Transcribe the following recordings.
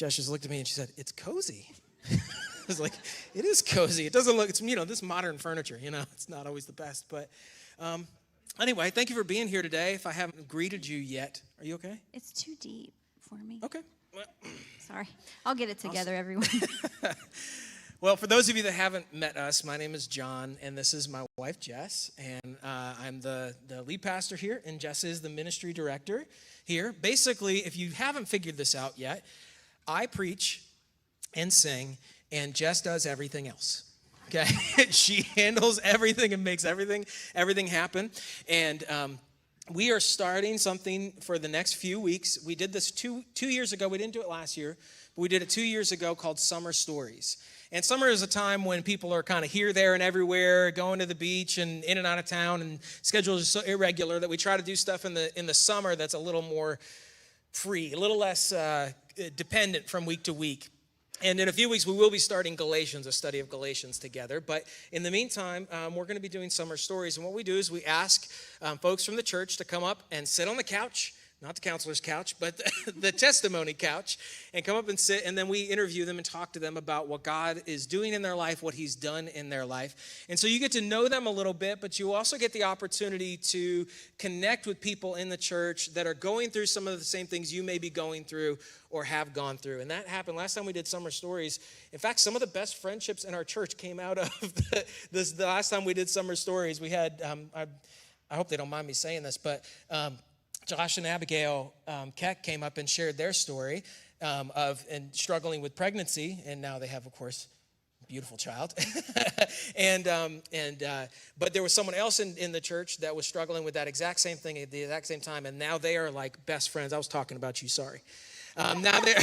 Jess just looked at me and she said, "It's cozy." I was like, it is cozy. It doesn't look, it's, this modern furniture, it's not always the best. But anyway, thank you for being here today. If I haven't greeted you yet, are you okay? It's too deep for me. Okay. Well, sorry. I'll get it together, everyone. Well, for those of you that haven't met us, my name is John, and this is my wife, Jess, and I'm the lead pastor here, and Jess is the ministry director here. Basically, if you haven't figured this out yet, I preach and sing, and Jess does everything else. Okay, she handles everything and makes everything happen. And we are starting something for the next few weeks. We did this two years ago. We didn't do it last year, but we did it 2 years ago called Summer Stories. And summer is a time when people are kind of here, there, and everywhere, going to the beach and in and out of town, and schedules are so irregular that we try to do stuff in the summer that's a little more free, a little less dependent from week to week. And in a few weeks, we will be starting Galatians, a study of Galatians together. But in the meantime, we're going to be doing Summer Stories. And what we do is we ask folks from the church to come up and sit on the couch, not the counselor's couch, but the testimony couch, and come up and sit, and then we interview them and talk to them about what God is doing in their life, what he's done in their life. And so you get to know them a little bit, but you also get the opportunity to connect with people in the church that are going through some of the same things you may be going through or have gone through. And that happened last time we did Summer Stories. In fact, some of the best friendships in our church came out of the last time we did Summer Stories. We had, I hope they don't mind me saying this, but Josh and Abigail Keck came up and shared their story of struggling with pregnancy, and now they have, of course, a beautiful child. But there was someone else in the church that was struggling with that exact same thing at the exact same time, and now they are like best friends. I was talking about you, sorry. Now they're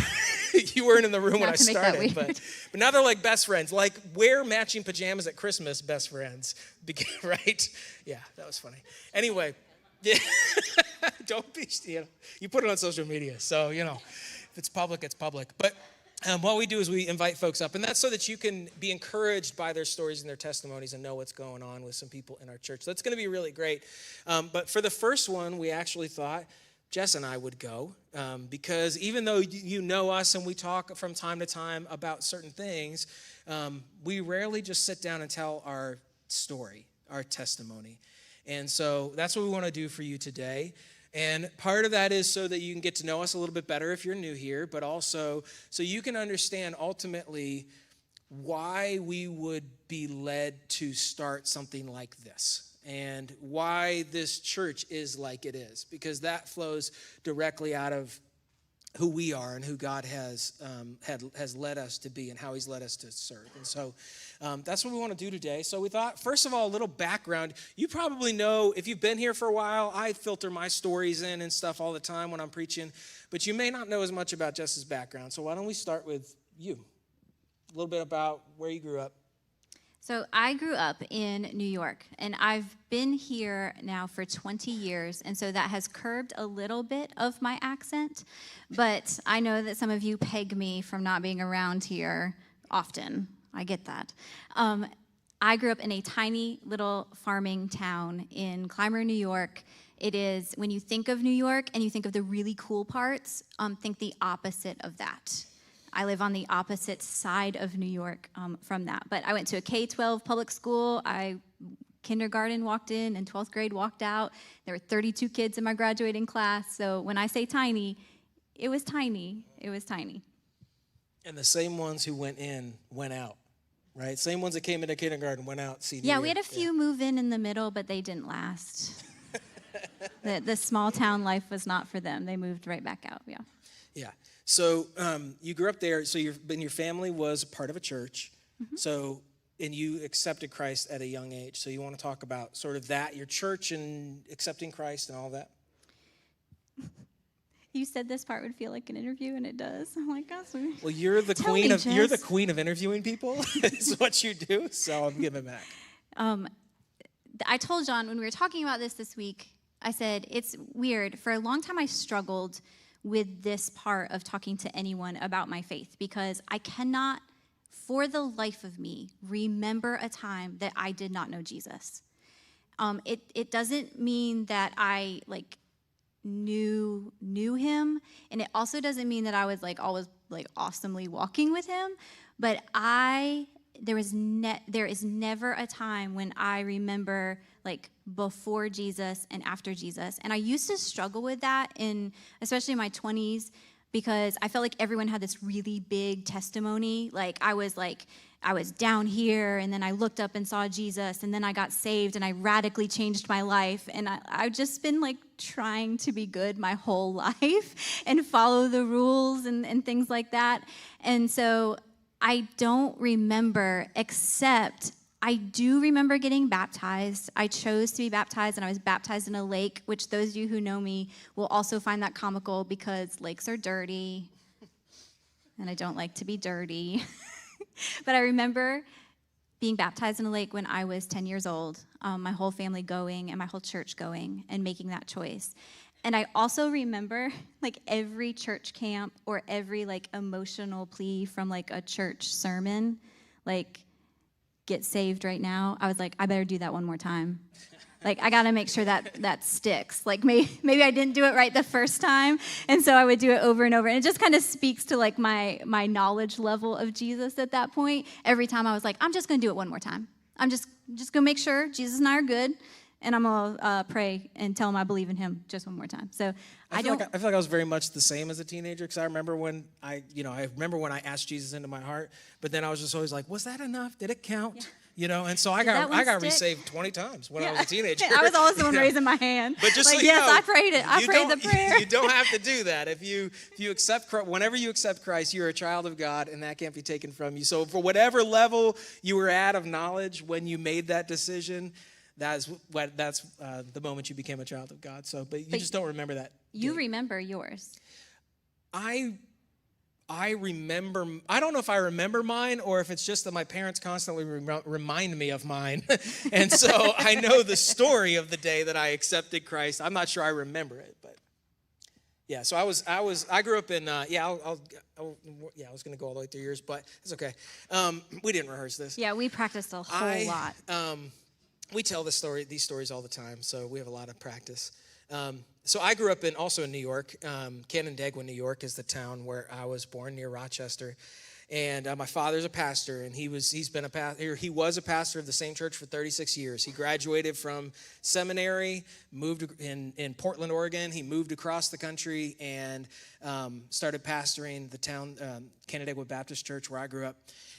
you weren't in the room when I started, but now they're like best friends, like wear matching pajamas at Christmas, best friends, right? Yeah, that was funny. Anyway. Yeah, don't be, you put it on social media. So, if it's public, it's public. But what we do is we invite folks up, and that's so that you can be encouraged by their stories and their testimonies and know what's going on with some people in our church. So that's going to be really great. But for the first one, we actually thought Jess and I would go because even though you know us and we talk from time to time about certain things, we rarely just sit down and tell our story, our testimony. And so that's what we want to do for you today. And part of that is so that you can get to know us a little bit better if you're new here, but also so you can understand ultimately why we would be led to start something like this and why this church is like it is, because that flows directly out of who we are and who God has led us to be and how he's led us to serve. And so that's what we want to do today. So we thought, first of all, a little background. You probably know, if you've been here for a while, I filter my stories in and stuff all the time when I'm preaching, but you may not know as much about Jess's background. So why don't we start with you? A little bit about where you grew up. So I grew up in New York, and I've been here now for 20 years, and so that has curbed a little bit of my accent, but I know that some of you peg me from not being around here often. I get that. I grew up in a tiny little farming town in Clymer, New York. It is, when you think of New York and you think of the really cool parts, think the opposite of that. I live on the opposite side of New York from that. But I went to a K-12 public school. Kindergarten walked in and 12th grade walked out. There were 32 kids in my graduating class. So when I say tiny, it was tiny. It was tiny. And the same ones who went in went out, right? Same ones that came into kindergarten went out. Yeah, we had a few move in the middle, but they didn't last. The small town life was not for them. They moved right back out, yeah. Yeah. So you grew up there, so your family was part of a church, and you accepted Christ at a young age. So you want to talk about sort of that, your church and accepting Christ and all that? You said this part would feel like an interview, and it does. I'm like, gosh. Well, you're the queen of interviewing people. Is what you do. So I'm giving back. I told John when we were talking about this week, I said it's weird. For a long time, I struggled with this part of talking to anyone about my faith because I cannot, for the life of me, remember a time that I did not know Jesus. It doesn't mean that I knew him, and it also doesn't mean that I was like always like awesomely walking with him, but there is never a time when I remember like before Jesus and after Jesus. And I used to struggle with that especially in my 20s, because I felt like everyone had this really big testimony. I was down here, and then I looked up and saw Jesus, and then I got saved, and I radically changed my life. And I've just been like trying to be good my whole life and follow the rules and things like that. And so I don't remember, except I do remember getting baptized. I chose to be baptized, and I was baptized in a lake, which those of you who know me will also find that comical because lakes are dirty, and I don't like to be dirty. But I remember being baptized in a lake when I was 10 years old, my whole family going and my whole church going and making that choice. And I also remember like every church camp or every like emotional plea from like a church sermon, like, get saved right now. I was like, I better do that one more time. Like, I got to make sure that sticks. Like, maybe I didn't do it right the first time, and so I would do it over and over. And it just kind of speaks to, like, my knowledge level of Jesus at that point. Every time I was like, I'm just going to do it one more time. I'm just going to make sure Jesus and I are good, and I'm going to pray and tell him I believe in him just one more time. So I feel like I was very much the same as a teenager, because I remember when I asked Jesus into my heart, but then I was just always like, was that enough? Did it count? Yeah. And so I got resaved 20 times when I was a teenager. I was always the one raising my hand. But just like, so yes, I prayed it. I prayed the prayer. You don't have to do that. If you accept Christ, whenever you accept Christ, you're a child of God, and that can't be taken from you. So for whatever level you were at of knowledge when you made that decision, that's the moment you became a child of God. So, but you just don't remember that. You remember yours. I remember, I don't know if I remember mine or if it's just that my parents constantly remind me of mine. And so I know the story of the day that I accepted Christ. I'm not sure I remember it, but yeah. So I grew up in, I was going to go all the way 3 years, but it's okay. We didn't rehearse this. Yeah, we practiced a whole lot. We tell these stories all the time, so we have a lot of practice. So I grew up also in New York. Canandaigua, New York is the town where I was born, near Rochester. And my father's a pastor, and he was a pastor of the same church for 36 years. He graduated from seminary, moved in Portland, Oregon. He moved across the country and started pastoring the town, Canandaigua Baptist Church, where I grew up.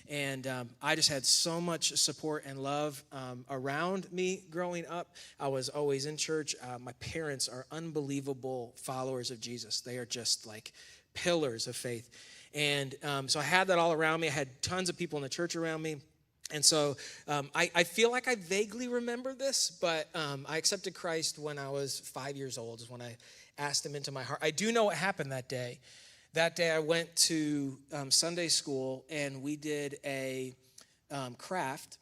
And I just had so much support and love around me growing up. I was always in church. My parents are unbelievable followers of Jesus. They are just like pillars of faith. And so I had that all around me. I had tons of people in the church around me. And so I feel like I vaguely remember this, but I accepted Christ when I was 5 years old, is when I asked him into my heart. I do know what happened that day. That day I went to Sunday school, and we did a craft,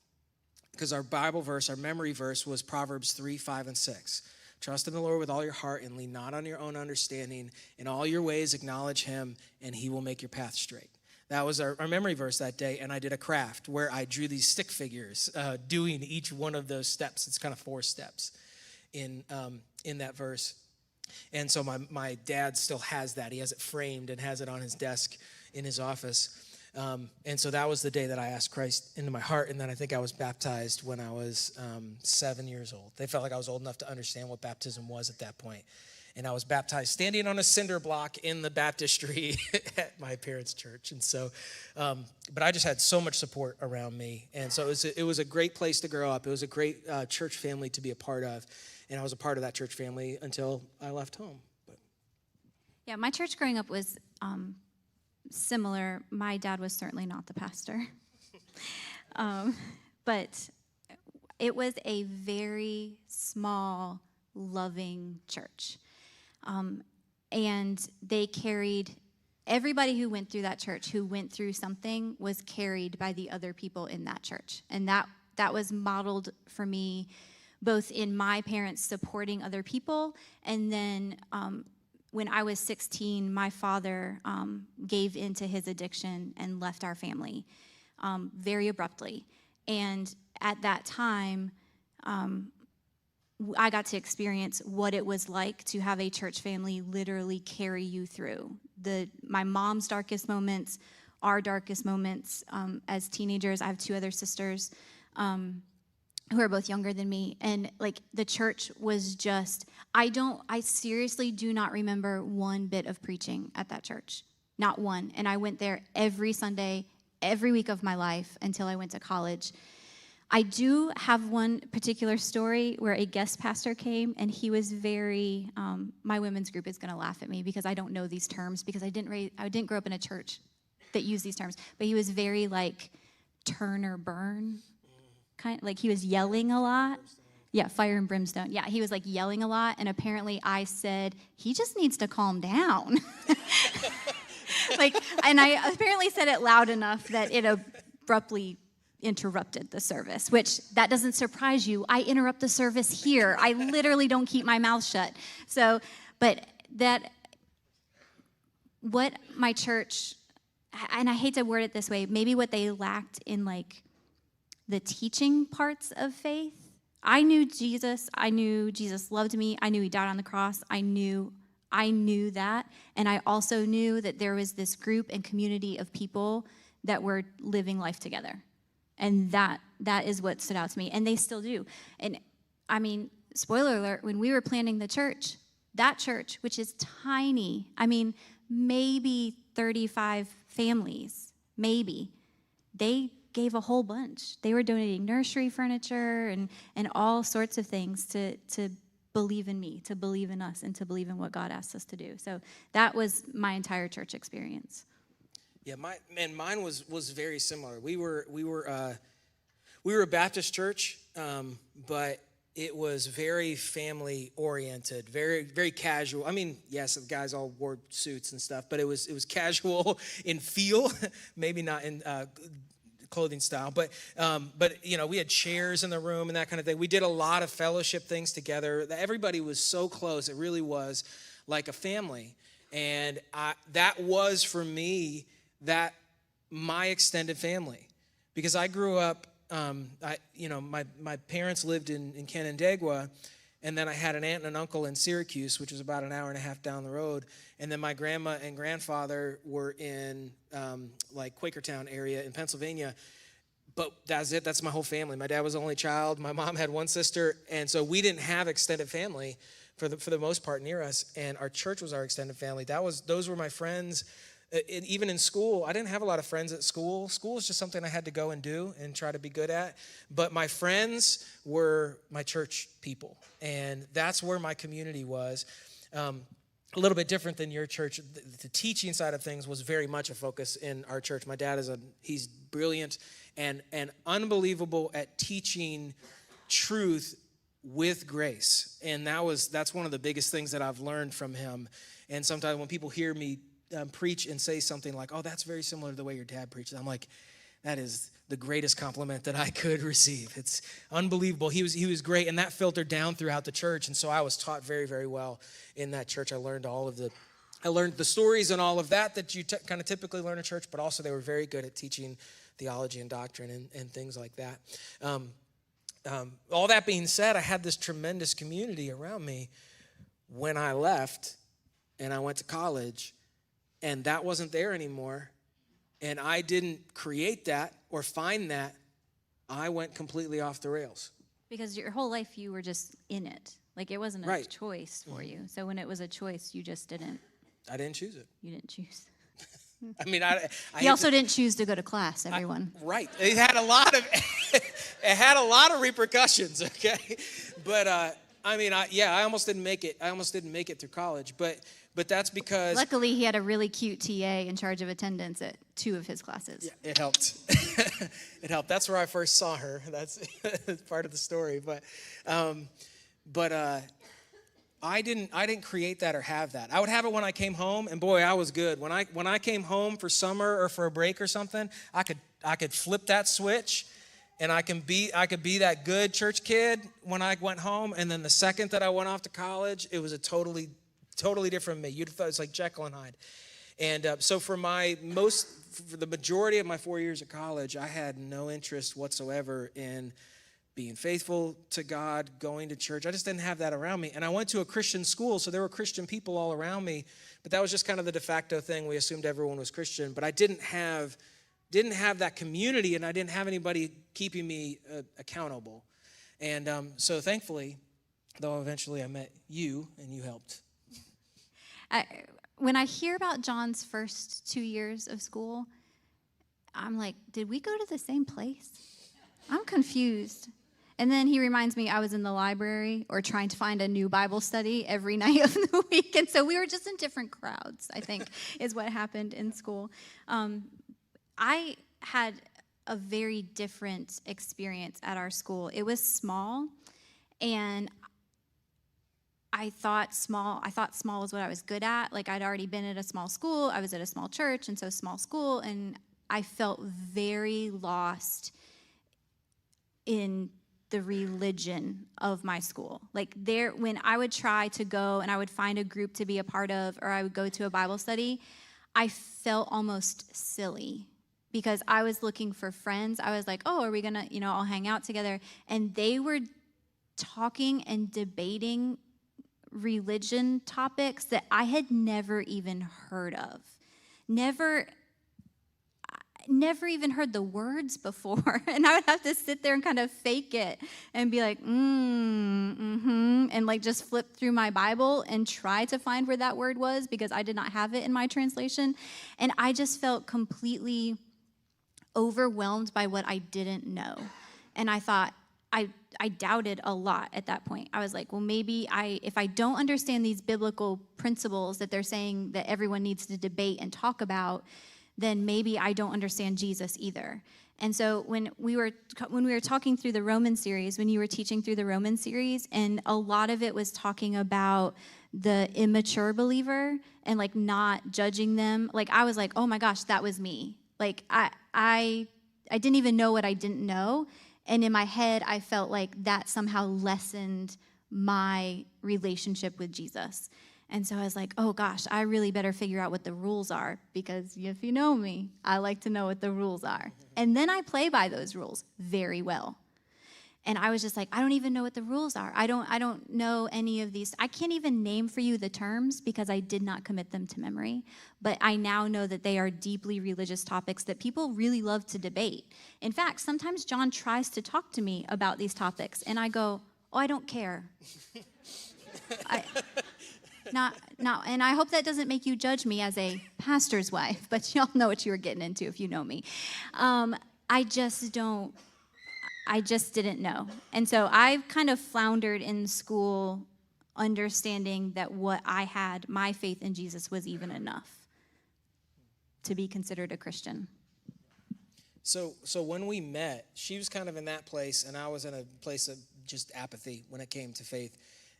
because our Bible verse, our memory verse, was Proverbs 3, 5, and 6. Trust in the Lord with all your heart and lean not on your own understanding. In all your ways acknowledge him, and he will make your path straight. That was our memory verse that day, and I did a craft where I drew these stick figures doing each one of those steps. It's kind of 4 steps in that verse. And so my dad still has that. He has it framed and has it on his desk in his office. And so that was the day that I asked Christ into my heart. And then I think I was baptized when I was 7 years old. They felt like I was old enough to understand what baptism was at that point. And I was baptized standing on a cinder block in the baptistry at my parents' church. And so, but I just had so much support around me. And so it was a great place to grow up. It was a great church family to be a part of. And I was a part of that church family until I left home. Yeah, my church growing up was similar. My dad was certainly not the pastor. But it was a very small, loving church. And they carried, everybody who went through that church, who went through something, was carried by the other people in that church. And that was modeled for me both in my parents supporting other people, and then when I was 16, my father gave into his addiction and left our family very abruptly. And at that time, I got to experience what it was like to have a church family literally carry you through my mom's darkest moments, our darkest moments as teenagers. I have 2 other sisters who are both younger than me, and like the church was just, I seriously do not remember one bit of preaching at that church, not one. And I went there every Sunday, every week of my life until I went to college. I do have one particular story where a guest pastor came, and he was very, my women's group is going to laugh at me because I don't know these terms, because I didn't grow up in a church that used these terms, but he was very like turn or burn, kind of like he was yelling a lot. Yeah, fire and brimstone. Yeah, he was like yelling a lot, and apparently I said, he just needs to calm down. And I apparently said it loud enough that it abruptly interrupted the service, which that doesn't surprise you. I interrupt the service here. I literally don't keep my mouth shut. So, but what my church, and I hate to word it this way, maybe what they lacked in like the teaching parts of faith. I knew Jesus loved me. I knew he died on the cross. I knew that. And I also knew that there was this group and community of people that were living life together. And that is what stood out to me. And they still do. And I mean, spoiler alert, when we were planning the church, that church, which is tiny, I mean, maybe 35 families, maybe, they gave a whole bunch. They were donating nursery furniture and all sorts of things to believe in me, to believe in us, and to believe in what God asked us to do. So that was my entire church experience. Yeah, mine was very similar. We were a Baptist church, but it was very family oriented, very very casual. I mean, yes, the guys all wore suits and stuff, but it was casual in feel, maybe not in clothing style, but you know, we had chairs in the room and that kind of thing. We did a lot of fellowship things together. Everybody was so close. It really was like a family, and that was for me my extended family, because I grew up. My parents lived in Canandaigua, and then I had an aunt and an uncle in Syracuse, which was about an hour and a half down the road. And then my grandma and grandfather were in like Quakertown area in Pennsylvania. But that's it. That's my whole family. My dad was the only child. My mom had one sister, and so we didn't have extended family for the most part near us. And our church was our extended family. Those were my friends. Even in school, I didn't have a lot of friends at school. School is just something I had to go and do and try to be good at. But my friends were my church people, and that's where my community was. A little bit different than your church. The teaching side of things was very much a focus in our church. My dad he's brilliant and unbelievable at teaching truth with grace, and that's one of the biggest things that I've learned from him. And sometimes when people hear me preach and say something like, "Oh, that's very similar to the way your dad preaches," I'm like, that is the greatest compliment that I could receive. It's unbelievable. He was great, and that filtered down throughout the church, and so I was taught very, very well in that church. I learned the stories and all of that you kind of typically learn in church, but also they were very good at teaching theology and doctrine and things like that. All that being said, I had this tremendous community around me when I left and I went to college. And that wasn't there anymore. And I didn't create that or find that. I went completely off the rails. Because your whole life you were just in it. Like it wasn't a choice for you. So when it was a choice, you just didn't. I didn't choose it. You didn't choose. I mean, He also didn't choose to go to class, everyone. Right. It had a lot of repercussions, okay? But I almost didn't make it. I almost didn't make it through college, but that's because... Luckily, he had a really cute TA in charge of attendance at 2 of his classes. Yeah, it helped. It helped. That's where I first saw her. That's part of the story. But I didn't create that or have that. I would have it when I came home, and boy, I was good. When I came home for summer or for a break or something, I could flip that switch, and I could be that good church kid when I went home. And then the second that I went off to college, it was a totally different me. You'd have thought it was like Jekyll and Hyde. And so for the majority of my 4 years of college, I had no interest whatsoever in being faithful to God, going to church. I just didn't have that around me. And I went to a Christian school, so there were Christian people all around me, but that was just kind of the de facto thing. We assumed everyone was Christian, but I didn't have that community, and I didn't have anybody keeping me accountable. And so thankfully, though eventually I met you, and you helped. When I hear about John's first 2 years of school, I'm like, did we go to the same place? I'm confused. And then he reminds me I was in the library or trying to find a new Bible study every night of the week. And so we were just in different crowds, I think, is what happened in school. I had a very different experience at our school. It was small, and I thought small was what I was good at. Like, I'd already been at a small school. I was at a small church, and so small school, and I felt very lost in the religion of my school. Like, when I would try to go and I would find a group to be a part of, or I would go to a Bible study, I felt almost silly because I was looking for friends. I was like, oh, are we gonna, all hang out together? And they were talking and debating religion topics that I had never even heard of. Never even heard the words before. And I would have to sit there and kind of fake it and be like, and like just flip through my Bible and try to find where that word was because I did not have it in my translation. And I just felt completely overwhelmed by what I didn't know. And I thought, I doubted a lot at that point. I was like, well, maybe if I don't understand these biblical principles that they're saying that everyone needs to debate and talk about, then maybe I don't understand Jesus either. And so when we were talking through the Roman series, when you were teaching through the Roman series, and a lot of it was talking about the immature believer and like not judging them, like I was like, oh my gosh, that was me. Like I didn't even know what I didn't know. And in my head, I felt like that somehow lessened my relationship with Jesus. And so I was like, oh gosh, I really better figure out what the rules are, because if you know me, I like to know what the rules are. And then I play by those rules very well. And I was just like, I don't even know what the rules are. I don't know any of these. I can't even name for you the terms because I did not commit them to memory. But I now know that they are deeply religious topics that people really love to debate. In fact, sometimes John tries to talk to me about these topics, and I go, oh, I don't care. And I hope that doesn't make you judge me as a pastor's wife, but y'all know what you were getting into if you know me. I just didn't know. And so I've kind of floundered in school understanding that what I had, my faith in Jesus, was even enough to be considered a Christian. So when we met, she was kind of in that place, and I was in a place of just apathy when it came to faith.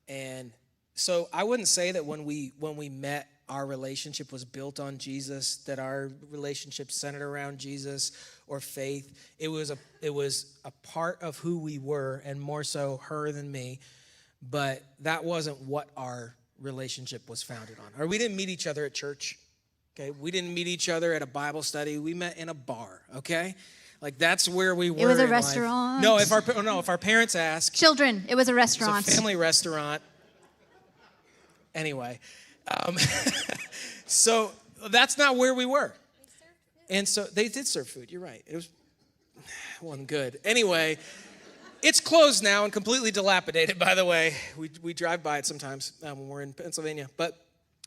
And so I wouldn't say that when we met, our relationship was built on Jesus, that our relationship centered around Jesus or faith. It was a part of who we were, and more so her than me. But that wasn't what our relationship was founded on. Or we didn't meet each other at church. Okay, we didn't meet each other at a Bible study. We met in a bar. Okay, like that's where we were. It was a in restaurant. Life. No, if our parents ask. Children, it was a restaurant. It was a family restaurant. Anyway, so that's not where we were. And so they did serve food. You're right. It wasn't good. Anyway, it's closed now and completely dilapidated, by the way. We drive by it sometimes when we're in Pennsylvania. But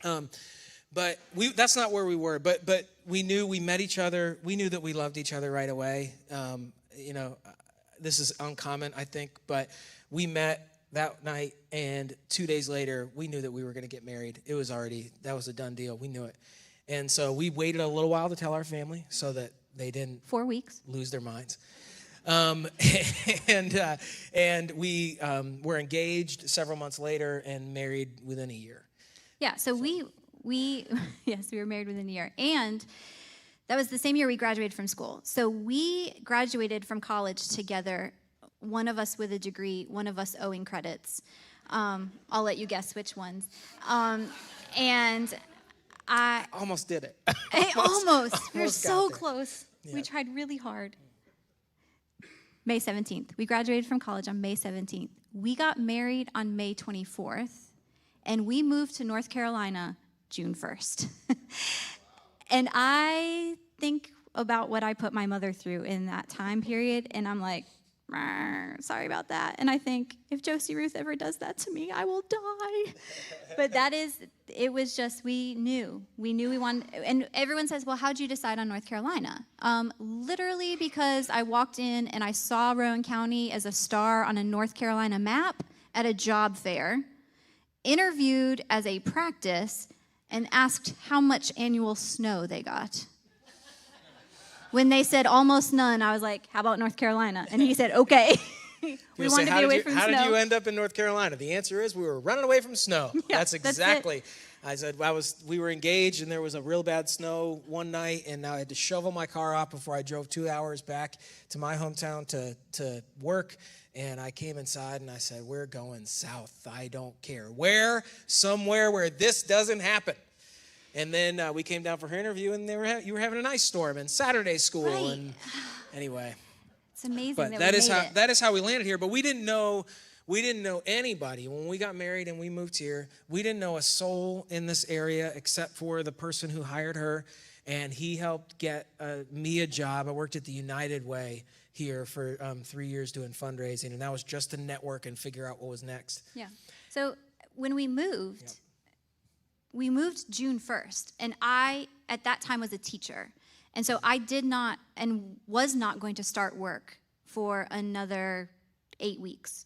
that's not where we were. But we met each other. We knew that we loved each other right away. This is uncommon, I think. But we met that night, and 2 days later, we knew that we were going to get married. That was a done deal. We knew it. And so we waited a little while to tell our family so that they didn't 4 weeks lose their minds. And we were engaged several months later and married within a year. Yeah, so we yes, we were married within a year. And that was the same year we graduated from school. So we graduated from college together, one of us with a degree, one of us owing credits. I'll let you guess which ones. And I almost did it. Almost. We were so got there. close. Yeah. We tried really hard. May 17th. We graduated from college on May 17th. We got married on May 24th, and we moved to North Carolina June 1st. And I think about what I put my mother through in that time period, and I'm like, sorry about that. And I think, if Josie Ruth ever does that to me, I will die. But it was just, we knew we wanted, and everyone says, well, how'd you decide on North Carolina? Literally because I walked in and I saw Rowan County as a star on a North Carolina map at a job fair, interviewed as a practice, and asked how much annual snow they got. When they said almost none, I was like, how about North Carolina? And he said, okay. We wanted to be away from snow. How did you end up in North Carolina? The answer is we were running away from snow. Yeah, that's exactly. I said we were engaged, and there was a real bad snow one night, and I had to shovel my car off before I drove 2 hours back to my hometown to work. And I came inside and I said, we're going south. I don't care where, somewhere where this doesn't happen. And then we came down for her interview, and you were having an ice storm and Saturday school. Right. And anyway, it's amazing. but that is how we landed here. But we didn't know anybody when we got married and we moved here. We didn't know a soul in this area except for the person who hired her, and he helped get me a job. I worked at the United Way here for 3 years doing fundraising, and that was just to network and figure out what was next. Yeah. So when we moved. Yep. We moved June 1st, and I, at that time, was a teacher. And so I did not and was not going to start work for another 8 weeks.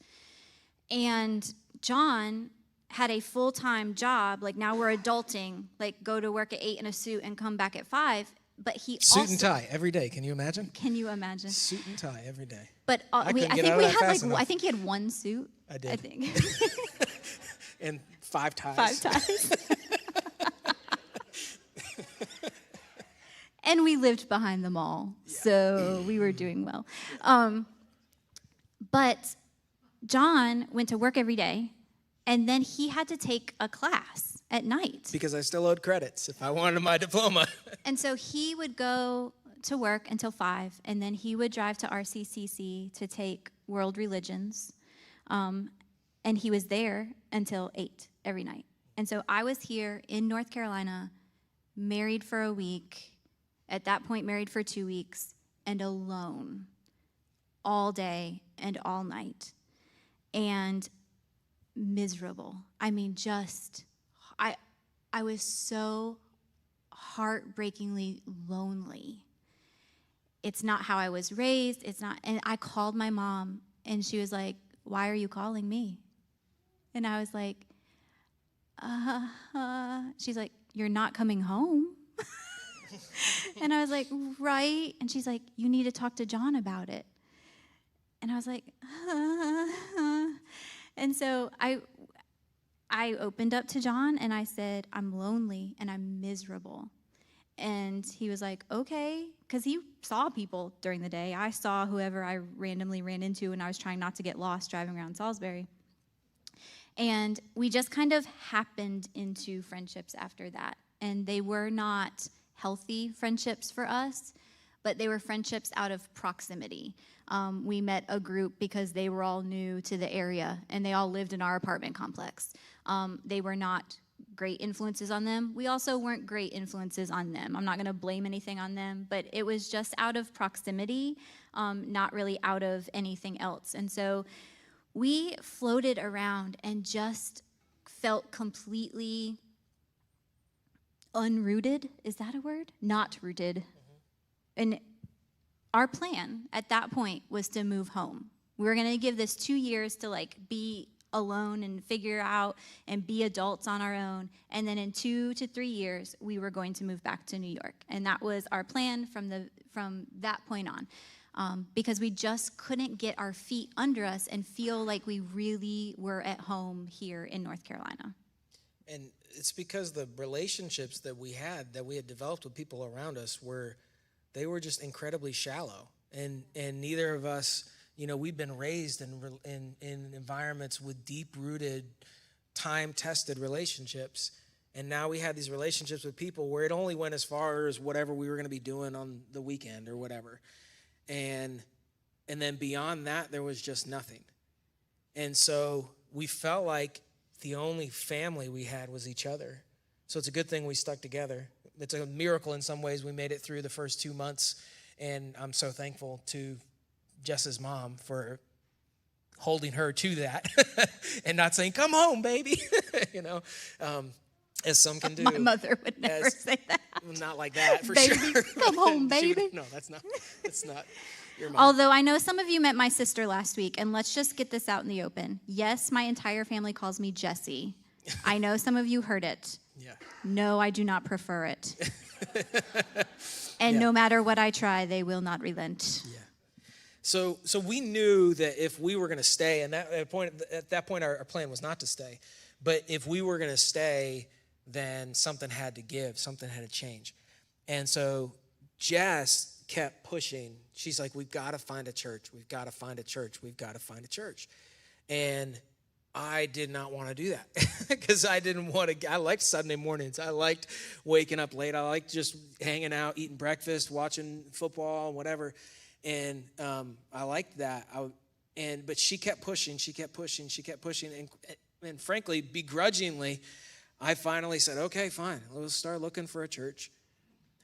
And John had a full-time job, like now we're adulting, like go to work at 8 in a suit and come back at 5. But he suit and tie every day. Can you imagine? Can you imagine? Suit and tie every day. But I think he had one suit. I did. I think. And 5 ties. 5 ties. And we lived behind the mall, so we were doing well. But John went to work every day, and then he had to take a class at night. Because I still owed credits if I wanted my diploma. And so he would go to work until 5, and then he would drive to RCCC to take world religions, and he was there until 8 every night. And so I was here in North Carolina, married for a week, at that point married for 2 weeks, and alone all day and all night, and miserable. I mean, I was so heartbreakingly lonely. It's not how I was raised. It's not. And I called my mom, and she was like, why are you calling me? And I was like, she's like, you're not coming home. And I was like, right. And she's like, you need to talk to John about it. And I was like, And so I opened up to John, and I said, I'm lonely and I'm miserable. And he was like, okay, because he saw people during the day. I saw whoever I randomly ran into when I was trying not to get lost driving around Salisbury. And we just kind of happened into friendships after that. And they were not healthy friendships for us, but they were friendships out of proximity. We met a group because they were all new to the area, and they all lived in our apartment complex. They were not great influences on them. We also weren't great influences on them. I'm not going to blame anything on them, but it was just out of proximity, not really out of anything else. And so we floated around and just felt completely unrooted. Is that a word? Not rooted. And our plan at that point was to move home. We were going to give this 2 years to be alone and figure out and be adults on our own. And then in 2 to 3 years, we were going to move back to New York. And that was our plan from that point on, because we just couldn't get our feet under us and feel like we really were at home here in North Carolina. And it's because the relationships that we had developed with people around us were just incredibly shallow. And neither of us, we've been raised in environments with deep-rooted, time-tested relationships. And now we had these relationships with people where it only went as far as whatever we were going to be doing on the weekend or whatever. And And then beyond that, there was just nothing. And so we felt like the only family we had was each other. So it's a good thing we stuck together. It's a miracle in some ways we made it through the first 2 months. And I'm so thankful to Jess's mom for holding her to that and not saying, come home, baby, as some can do. My mother would never say that. Not like that, for baby, sure. come home, baby. No, that's not your mom. Although I know some of you met my sister last week, and let's just get this out in the open. Yes, my entire family calls me Jessie. I know some of you heard it. Yeah. No, I do not prefer it. And no matter what I try, they will not relent. Yeah. So we knew that if we were going to stay, and at that point, our plan was not to stay, but if we were going to stay, then something had to give, something had to change. And so Jess kept pushing. She's like, we've got to find a church. We've got to find a church. We've got to find a church. And I did not want to do that because I liked Sunday mornings. I liked waking up late. I liked just hanging out, eating breakfast, watching football, whatever. And I liked that. But she kept pushing. And frankly, begrudgingly, I finally said, okay, fine. Let's start looking for a church.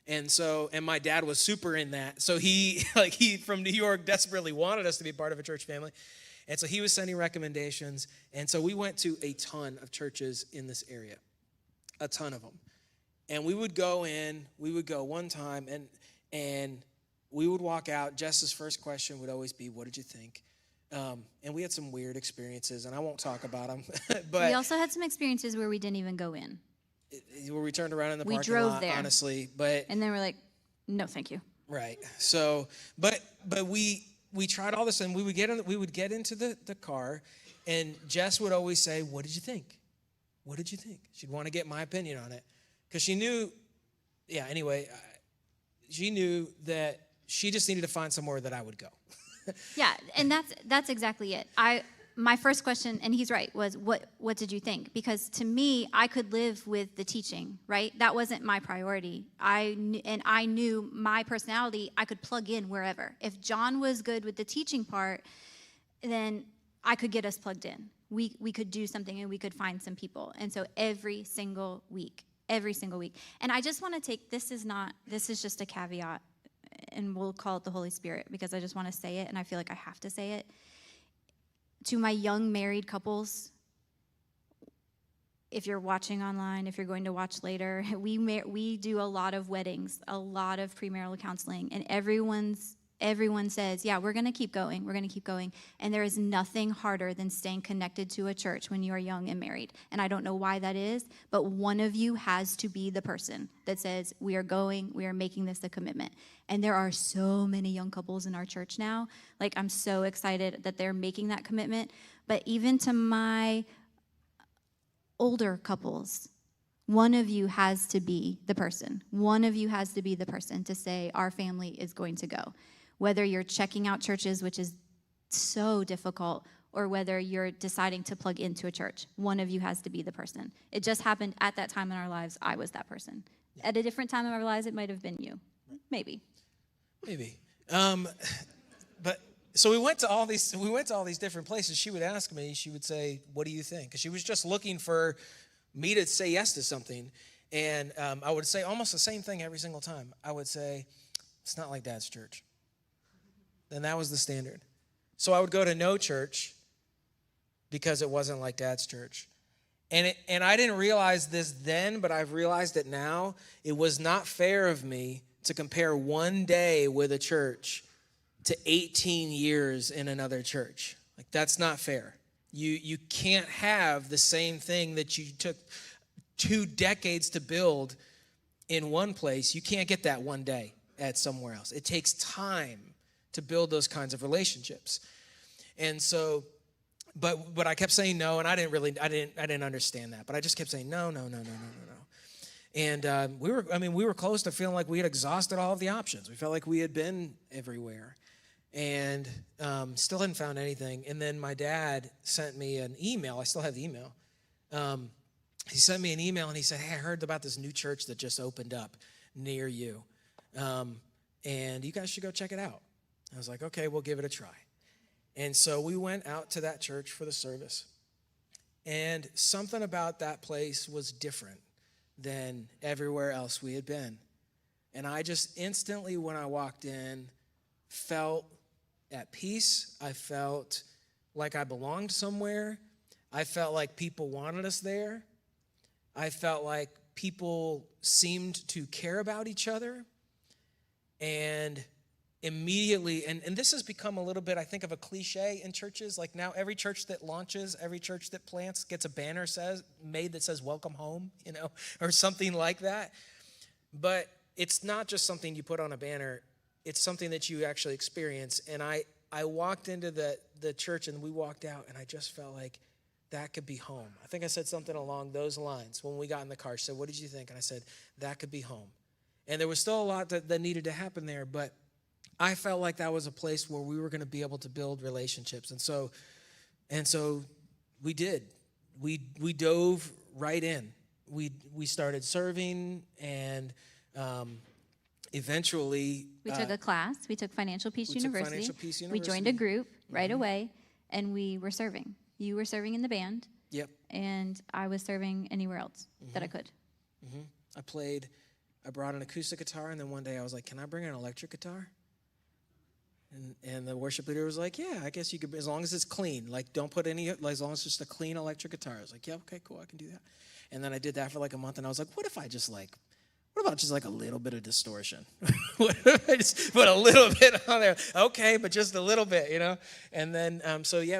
And my dad was super in that. So he from New York desperately wanted us to be part of a church family. And so he was sending recommendations. And so we went to a ton of churches in this area, a ton of them. And we would go one time and we would walk out. Jess's first question would always be, what did you think? And we had some weird experiences, and I won't talk about them. But we also had some experiences where we didn't even go in. Where we turned around in the parking drove lot, there. Honestly. And then we're like, no, thank you. Right. So, but we tried all this, and we would get into the car, and Jess would always say, what did you think? What did you think? She'd want to get my opinion on it. Because she knew, she knew that she just needed to find somewhere that I would go. Yeah, and that's exactly it. My first question, and he's right, was what did you think? Because to me, I could live with the teaching, right? That wasn't my priority. I knew my personality, I could plug in wherever. If John was good with the teaching part, then I could get us plugged in. We could do something and we could find some people. And so every single week. And I just want to take, this is just a caveat, and we'll call it the Holy Spirit because I just want to say it and I feel like I have to say it. To my young married couples, if you're watching online, if you're going to watch later, we do a lot of weddings, a lot of premarital counseling, and everyone says, yeah, we're going to keep going. And there is nothing harder than staying connected to a church when you are young and married. And I don't know why that is, but one of you has to be the person that says, we are making this a commitment. And there are so many young couples in our church now. Like, I'm so excited that they're making that commitment. But even to my older couples, one of you has to be the person. One of you has to be the person to say, our family is going to go. Whether you're checking out churches, which is so difficult, or whether you're deciding to plug into a church, one of you has to be the person. It just happened at that time in our lives, I was that person. Yeah. At a different time in our lives, it might have been you. Maybe. But so we went to all these different places. She would ask me, she would say, what do you think? Because she was just looking for me to say yes to something. And I would say almost the same thing every single time. I would say, it's not like Dad's church. And that was the standard. So I would go to no church because it wasn't like Dad's church. And I didn't realize this then, but I've realized it now. It was not fair of me to compare one day with a church to 18 years in another church. Like, that's not fair. You can't have the same thing that you took 2 decades to build in one place. You can't get that one day at somewhere else. It takes time to build those kinds of relationships. And so, but I kept saying no, and I didn't understand that. But I just kept saying no. And we were close to feeling like we had exhausted all of the options. We felt like we had been everywhere, and still hadn't found anything. And then my dad sent me an email. I still have the email. He sent me an email, and he said, hey, I heard about this new church that just opened up near you, and you guys should go check it out. I was like, okay, we'll give it a try. And so we went out to that church for the service. And something about that place was different than everywhere else we had been. And I just instantly, when I walked in, felt at peace. I felt like I belonged somewhere. I felt like people wanted us there. I felt like people seemed to care about each other. And immediately, and this has become a little bit, I think, of a cliche in churches. Like now every church that launches, every church that plants gets a banner made that says welcome home, or something like that. But it's not just something you put on a banner. It's something that you actually experience. And I walked into the church and we walked out and I just felt like that could be home. I think I said something along those lines when we got in the car. She said, what did you think? And I said, that could be home. And there was still a lot that needed to happen there, but I felt like that was a place where we were going to be able to build relationships. And so we did. We dove right in. We started serving, and eventually We took a class. We took Financial Peace University. We joined a group right away, and we were serving. You were serving in the band. Yep. And I was serving anywhere else that I could. I brought an acoustic guitar, and then one day I was like, can I bring an electric guitar? And the worship leader was like, yeah, I guess you could, as long as it's clean. Like, don't put any, as long as it's just a clean electric guitar. I was like, yeah, okay, cool, I can do that. And then I did that for like a month, and I was like, what about just like a little bit of distortion? What if I just put a little bit on there? Okay, but just a little bit, And then,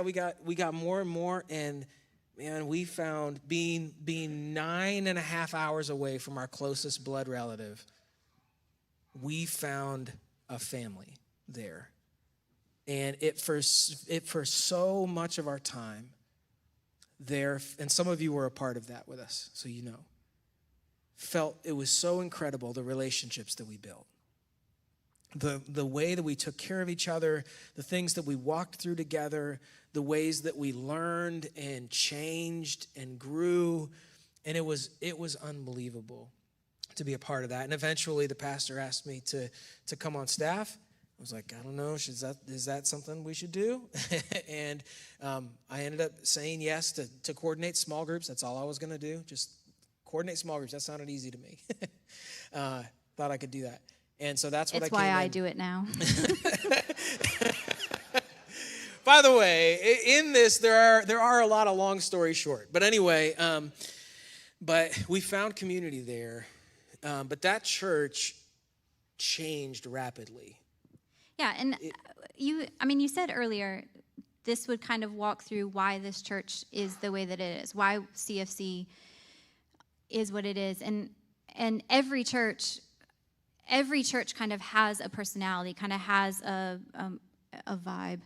we got more and more, and man, we found being 9.5 hours away from our closest blood relative, we found a family there. And it for so much of our time there, and some of you were a part of that with us, so felt it was so incredible, the relationships that we built. The way that we took care of each other, the things that we walked through together, the ways that we learned and changed and grew, and it was unbelievable to be a part of that. And eventually the pastor asked me to come on staff. I was like, I don't know, is that something we should do? And I ended up saying yes to coordinate small groups. That's all I was going to do, just coordinate small groups. That sounded easy to me. Thought I could do that. And so that's what it's why I do it now. By the way, in this, there are a lot of long stories short. But anyway, but we found community there. But that church changed rapidly. Yeah, and you said earlier this would kind of walk through why this church is the way that it is, why CFC is what it is. And every church kind of has a personality, kind of has a vibe.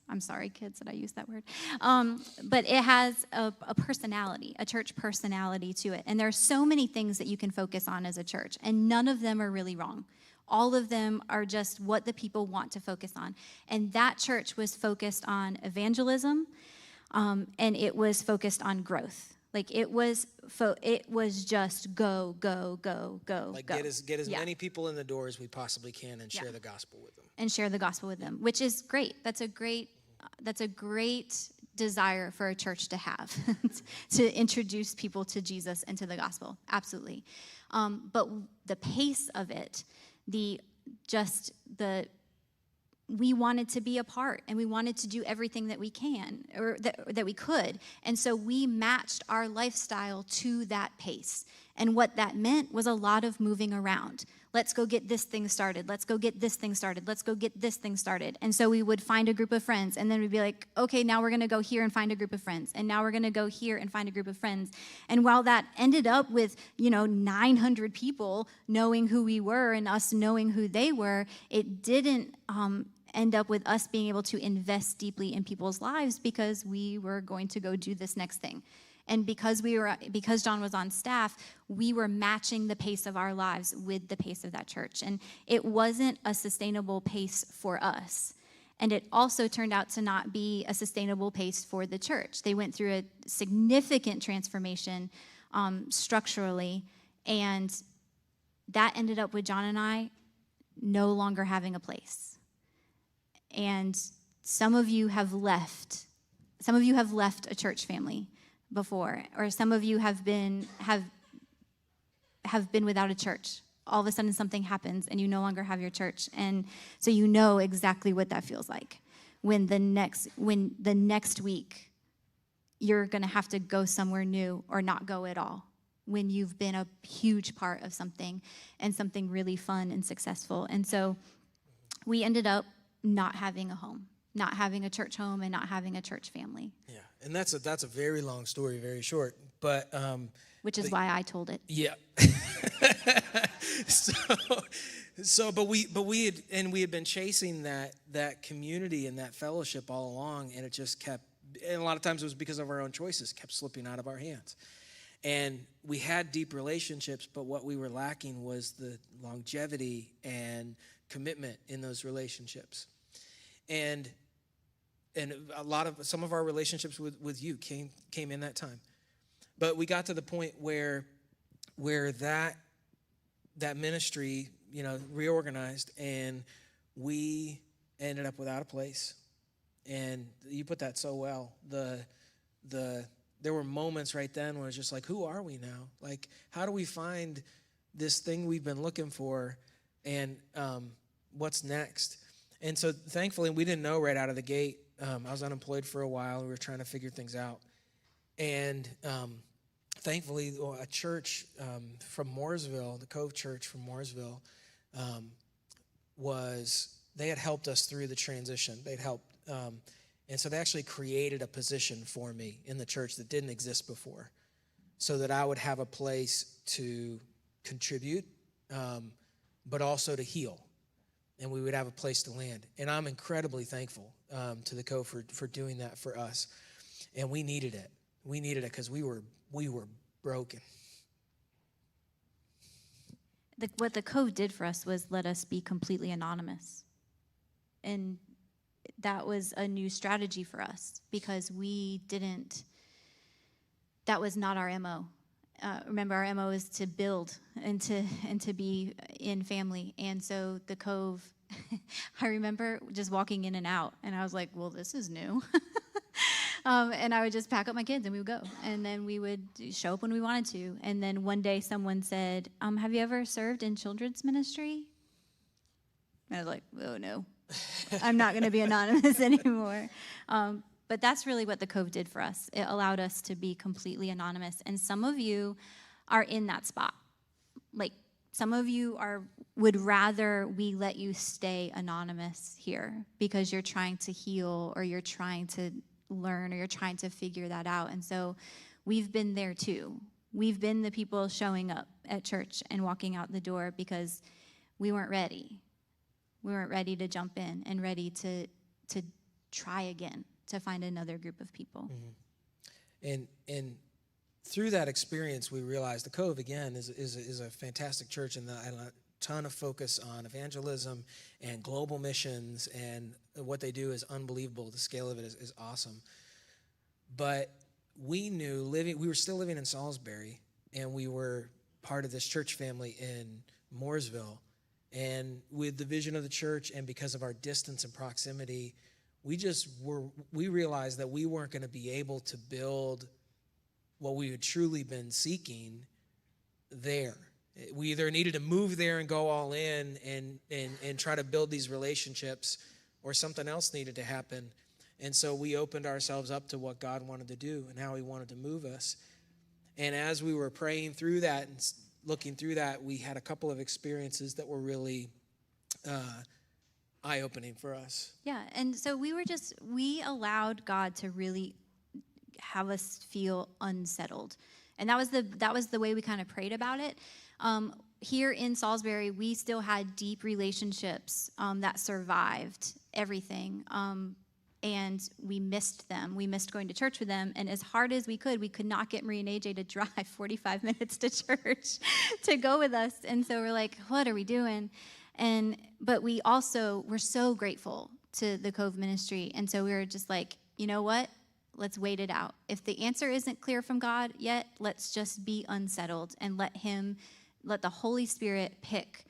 I'm sorry, kids, that I use that word. But it has a personality, a church personality to it. And there are so many things that you can focus on as a church, and none of them are really wrong. All of them are just what the people want to focus on. And that church was focused on evangelism, and it was focused on growth. Like it was just go, go, go, go, like go. Get as many people in the door as we possibly can and share the gospel with them. And share the gospel with them, which is great. That's a great desire for a church to have, to introduce people to Jesus and to the gospel. Absolutely. But the pace of it, we wanted to be a part, and we wanted to do everything that we can, or that we could. And so we matched our lifestyle to that pace. And what that meant was a lot of moving around. Let's go get this thing started. Let's go get this thing started. Let's go get this thing started. And so we would find a group of friends, and then we'd be like, okay, now we're going to go here and find a group of friends. And now we're going to go here and find a group of friends. And while that ended up with, 900 people knowing who we were and us knowing who they were, it didn't end up with us being able to invest deeply in people's lives because we were going to go do this next thing. And because John was on staff, we were matching the pace of our lives with the pace of that church. And it wasn't a sustainable pace for us. And it also turned out to not be a sustainable pace for the church. They went through a significant transformation structurally, and that ended up with John and I no longer having a place. And some of you have left. Some of you have left a church family before, or some of you have been without a church. All of a sudden something happens and you no longer have your church. And so you know exactly what that feels like when the next week you're going to have to go somewhere new or not go at all, when you've been a huge part of something and something really fun and successful. And so we ended up not having a home, not having a church home, and not having a church family. Yeah, and that's a very long story, very short, but which is why I told it. yeah. But we had been chasing that community and that fellowship all along, and it just kept. And a lot of times it was because of our own choices, kept slipping out of our hands. And we had deep relationships, but what we were lacking was the longevity and commitment in those relationships. And some of our relationships with you came in that time. But we got to the point where that ministry, reorganized, and we ended up without a place. And you put that so well. There were moments right then where it's just like, who are we now? Like, how do we find this thing we've been looking for, and what's next? And so thankfully, we didn't know right out of the gate. I was unemployed for a while. We were trying to figure things out. And thankfully, a church from Mooresville, the Cove Church from Mooresville, they had helped us through the transition. They'd helped. And so they actually created a position for me in the church that didn't exist before, so that I would have a place to contribute, but also to heal. And we would have a place to land. And I'm incredibly thankful to the Cove for doing that for us. And we needed it. We needed it because we were broken. What the Cove did for us was let us be completely anonymous. And that was a new strategy for us, because that was not our MO. Remember, our MO is to build and to be in family. And so the Cove, I remember just walking in and out, and I was like, well, this is new. And I would just pack up my kids and we would go. And then we would show up when we wanted to. And then one day someone said, have you ever served in children's ministry? And I was like, oh, no. I'm not going to be anonymous anymore. But that's really what the Cove did for us. It allowed us to be completely anonymous. And some of you are in that spot. Like, some of you would rather we let you stay anonymous here because you're trying to heal, or you're trying to learn, or you're trying to figure that out. And so we've been there too. We've been the people showing up at church and walking out the door because we weren't ready. We weren't ready to jump in and ready to try again, to find another group of people. Mm-hmm. And through that experience, we realized the Cove, again, is a fantastic church, and a ton of focus on evangelism and global missions, and what they do is unbelievable. The scale of it is awesome. But we knew we were still living in Salisbury, and we were part of this church family in Mooresville. And with the vision of the church, and because of our distance and proximity, we realized that we weren't going to be able to build what we had truly been seeking there. We either needed to move there and go all in and try to build these relationships, or something else needed to happen. And so we opened ourselves up to what God wanted to do and how he wanted to move us. And as we were praying through that and looking through that, we had a couple of experiences that were really eye-opening for us. Yeah, and so we allowed God to really have us feel unsettled. And that was the way we kind of prayed about it. Here in Salisbury, we still had deep relationships that survived everything. And we missed them. We missed going to church with them. And as hard as we could not get Marie and AJ to drive 45 minutes to church to go with us. And so we're like, what are we doing? But we're so grateful to the Cove ministry. And so we were just like, you know what? Let's wait it out. If the answer isn't clear from God yet, let's just be unsettled and let the Holy Spirit pick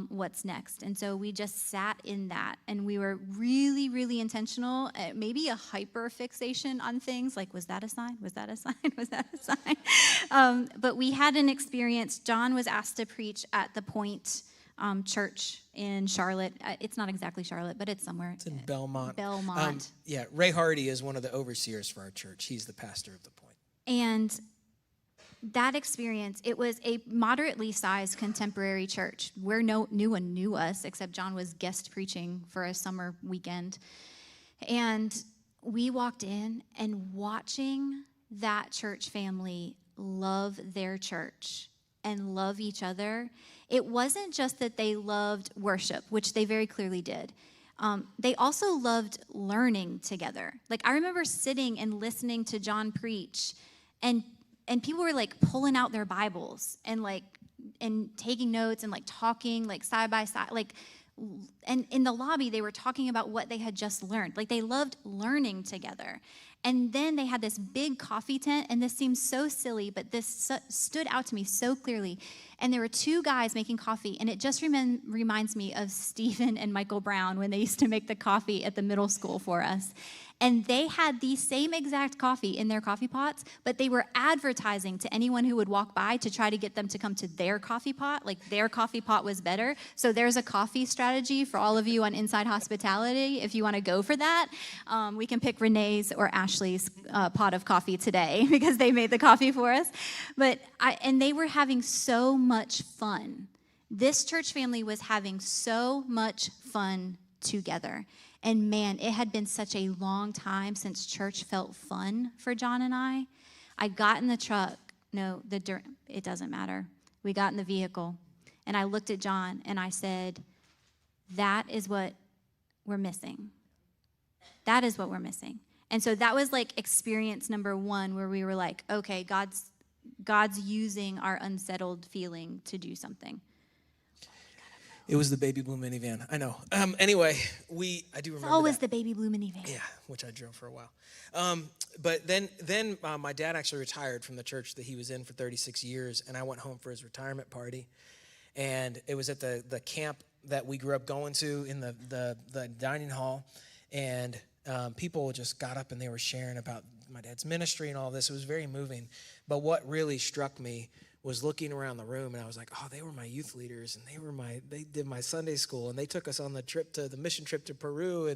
what's next. And so we just sat in that, and we were really, really intentional, maybe a hyper fixation on things like, was that a sign? Was that a sign? Was that a sign? But we had an experience. John was asked to preach at the Point church in Charlotte. It's not exactly Charlotte, but it's somewhere. It's in Belmont. Belmont. Yeah, Ray Hardy is one of the overseers for our church. He's the pastor of the Point. And that experience, it was a moderately sized contemporary church where no one knew us except John was guest preaching for a summer weekend. And we walked in, and watching that church family love their church and love each other, it wasn't just that they loved worship, which they very clearly did. They also loved learning together. Like, I remember sitting and listening to John preach, and people were like pulling out their Bibles and taking notes and like talking like side by side, and in the lobby they were talking about what they had just learned. Like, they loved learning together. And then they had this big coffee tent, and this seems so silly, but this stood out to me so clearly. And there were two guys making coffee, and it just reminds me of Stephen and Michael Brown when they used to make the coffee at the middle school for us. And they had the same exact coffee in their coffee pots, but they were advertising to anyone who would walk by to try to get them to come to their coffee pot. Like, their coffee pot was better. So there's a coffee strategy for all of you on Inside Hospitality. If you want to go for that, we can pick Renee's or Ashley's pot of coffee today because they made the coffee for us. And they were having so much fun. This church family was having so much fun together. And man, it had been such a long time since church felt fun for John and I. I got in the truck. It doesn't matter. We got in the vehicle, and I looked at John, and I said, that is what we're missing. That is what we're missing. And so that was like experience number one, where we were like, okay, God's using our unsettled feeling to do something. It was the baby blue minivan. I know. Anyway, I do remember. It's always the baby blue minivan. Yeah, which I drove for a while. But then my dad actually retired from the church that he was in for 36 years, and I went home for his retirement party. And it was at the camp that we grew up going to in the dining hall. And people just got up and they were sharing about my dad's ministry and all this. It was very moving. But what really struck me was looking around the room, and I was like, oh, they were my youth leaders, and they did my Sunday school, and they took us on the mission trip to Peru,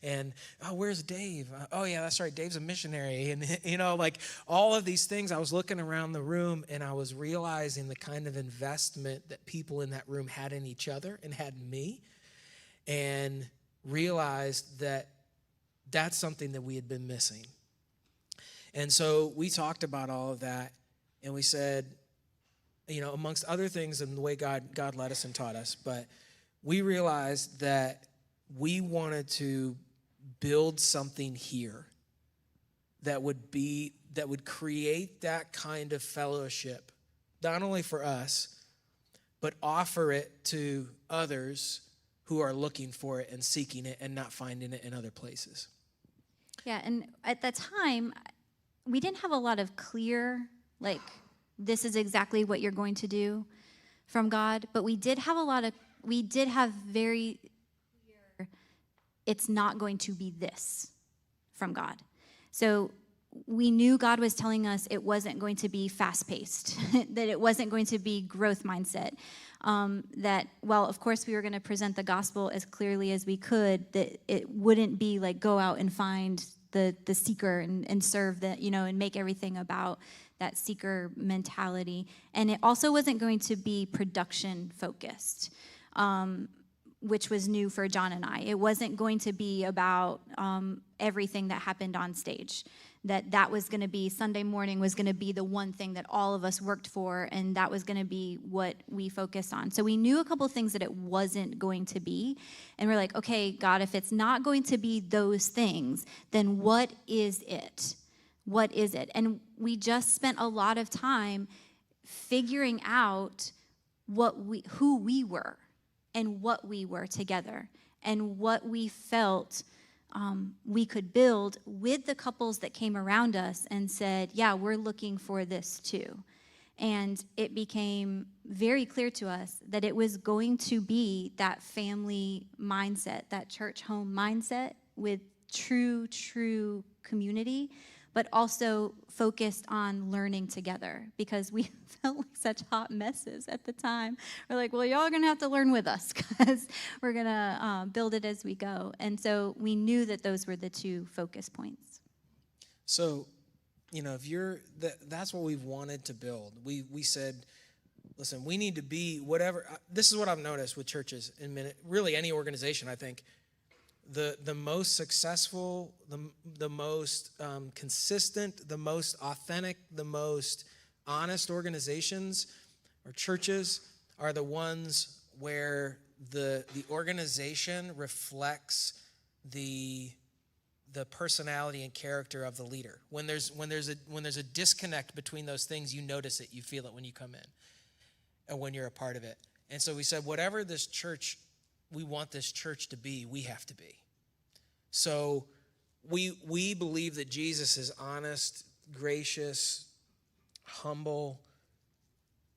and oh, where's Dave? Oh yeah, that's right, Dave's a missionary, and like all of these things. I was looking around the room, and I was realizing the kind of investment that people in that room had in each other and had in me, and realized that that's something that we had been missing. And so we talked about all of that, and we said, amongst other things in the way God led us and taught us, but we realized that we wanted to build something here that would create that kind of fellowship, not only for us, but offer it to others who are looking for it and seeking it and not finding it in other places. Yeah, and at that time, we didn't have a lot of clear, this is exactly what you're going to do from God, but we did have very clear, it's not going to be this from God. So we knew God was telling us it wasn't going to be fast-paced, that it wasn't going to be growth mindset, that while of course we were going to present the gospel as clearly as we could, that it wouldn't be like go out and find the seeker and serve that, and make everything about that seeker mentality. And it also wasn't going to be production focused, which was new for John and I. It wasn't going to be about everything that happened on stage. That was going to be, Sunday morning was going to be the one thing that all of us worked for, and that was going to be what we focused on. So we knew a couple of things that it wasn't going to be, and we're like, okay, God, if it's not going to be those things, then what is it? What is it? And we just spent a lot of time figuring out who we were and what we were together and what we felt we could build with the couples that came around us and said, yeah, we're looking for this too. And it became very clear to us that it was going to be that family mindset, that church home mindset with true community, but also focused on learning together, because we felt like such hot messes at the time. We're like, well, y'all are going to have to learn with us because we're going to build it as we go. And so we knew that those were the two focus points. So, that's what we've wanted to build. We said, listen, we need to be whatever. This is what I've noticed with churches really any organization, I think. The most successful, the most consistent, the most authentic, the most honest organizations or churches are the ones where the organization reflects the personality and character of the leader. When there's a disconnect between those things, you notice it, you feel it when you come in, and when you're a part of it. And so we said, whatever we want this church to be, we have to be. So we believe that Jesus is honest, gracious, humble,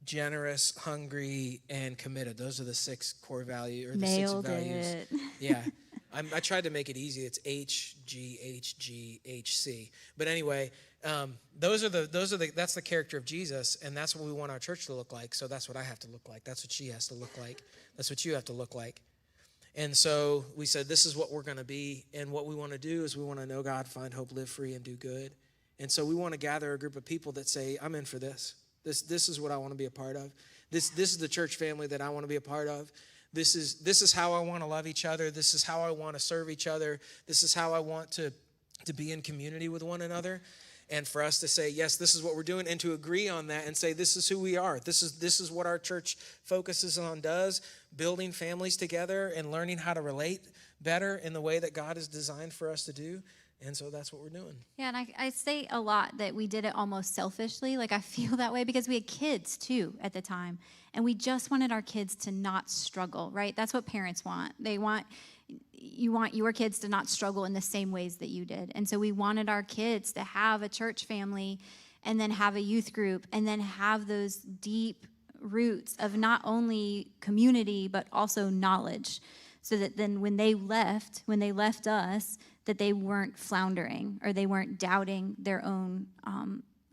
generous, hungry, and committed. Those are the 6 core values, or the Nailed 6 values. It. Yeah. I tried to make it easy. It's HGHGHC. But anyway, that's the character of Jesus, and that's what we want our church to look like. So that's what I have to look like. That's what she has to look like. That's what you have to look like. And so we said, this is what we're going to be, and what we want to do is we want to know God, find hope, live free, and do good. And so we want to gather a group of people that say, I'm in for this. This is what I want to be a part of. This is the church family that I want to be a part of. This is how I want to love each other. This is how I want to serve each other. This is how I want to be in community with one another. And for us to say, yes, this is what we're doing, and to agree on that and say, this is who we are. This is what our church focuses on, does, building families together and learning how to relate better in the way that God has designed for us to do. And so that's what we're doing. Yeah, and I say a lot that we did it almost selfishly. Like, I feel that way because we had kids, too, at the time. And we just wanted our kids to not struggle, right? That's what parents want. You want your kids to not struggle in the same ways that you did. And so we wanted our kids to have a church family and then have a youth group and then have those deep roots of not only community, but also knowledge. So that then when they left us, that they weren't floundering or they weren't doubting their own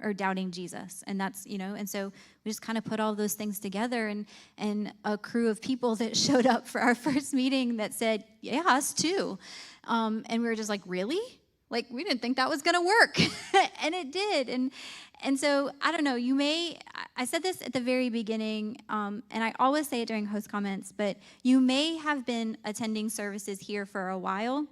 or doubting Jesus. And that's, and so we just kind of put all those things together, and a crew of people that showed up for our first meeting that said, yeah, us too. And we were just like, really? Like, we didn't think that was going to work. And it did. And so, I don't know, I said this at the very beginning, and I always say it during host comments, but you may have been attending services here for a while,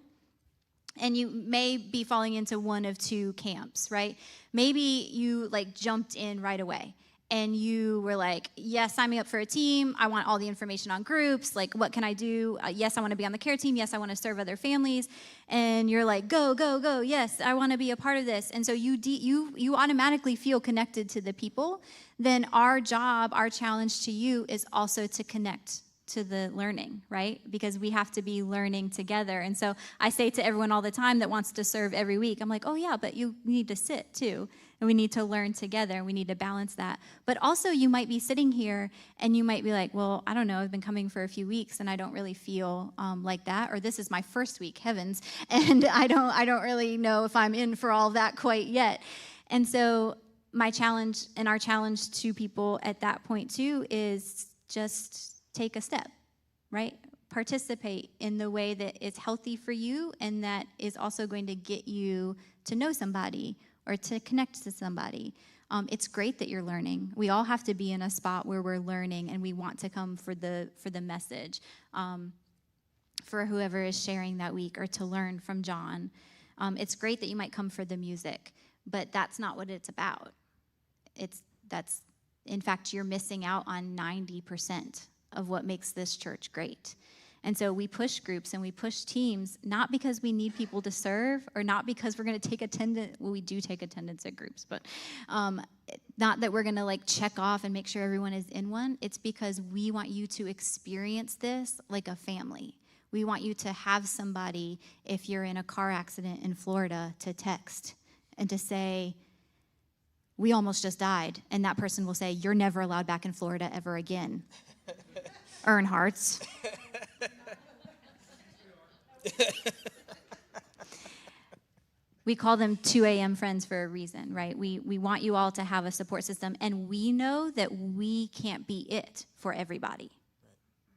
and you may be falling into one of 2 camps, right? Maybe you jumped in right away and you were like, yes, sign me up for a team. I want all the information on groups. Like, what can I do? Yes, I want to be on the care team. Yes, I want to serve other families. And you're like, go, go, go. Yes, I want to be a part of this. And so you automatically feel connected to the people. Then our job, our challenge to you is also to connect to the learning, right? Because we have to be learning together. And so I say to everyone all the time that wants to serve every week, I'm like, oh yeah, but you need to sit too. And we need to learn together. We need to balance that. But also you might be sitting here and you might be like, well, I don't know, I've been coming for a few weeks and I don't really feel like that. Or this is my first week, heavens. And I don't really know if I'm in for all that quite yet. And so my challenge and our challenge to people at that point too is just take a step, right? Participate in the way that is healthy for you and that is also going to get you to know somebody or to connect to somebody. It's great that you're learning. We all have to be in a spot where we're learning and we want to come for the message, for whoever is sharing that week, or to learn from John. It's great that you might come for the music, but that's not what it's about. In fact, you're missing out on 90% of what makes this church great. And so we push groups and we push teams, not because we need people to serve or not because we're going to take attendance. Well, we do take attendance at groups, but not that we're going to check off and make sure everyone is in one. It's because we want you to experience this like a family. We want you to have somebody, if you're in a car accident in Florida, to text and to say, we almost just died. And that person will say, you're never allowed back in Florida ever again. Earn hearts. We call them 2 a.m. friends for a reason, right? We want you all to have a support system, and we know that we can't be it for everybody.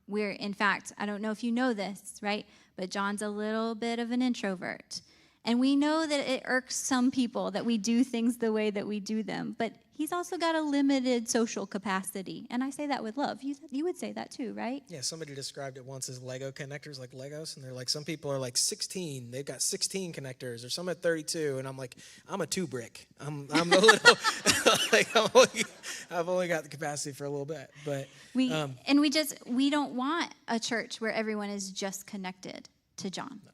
We're, in fact, I don't know if you know this, right? But John's a little bit of an introvert. And we know that it irks some people that we do things the way that we do them. But he's also got a limited social capacity. And I say that with love. You would say that too, right? Yeah, somebody described it once as Lego connectors, like Legos. And they're like, some people are like 16. They've got 16 connectors, or some at 32. And I'm like, I'm a 2-brick. I'm a little, like, I've only got the capacity for a little bit. But we don't want a church where everyone is just connected to John. No.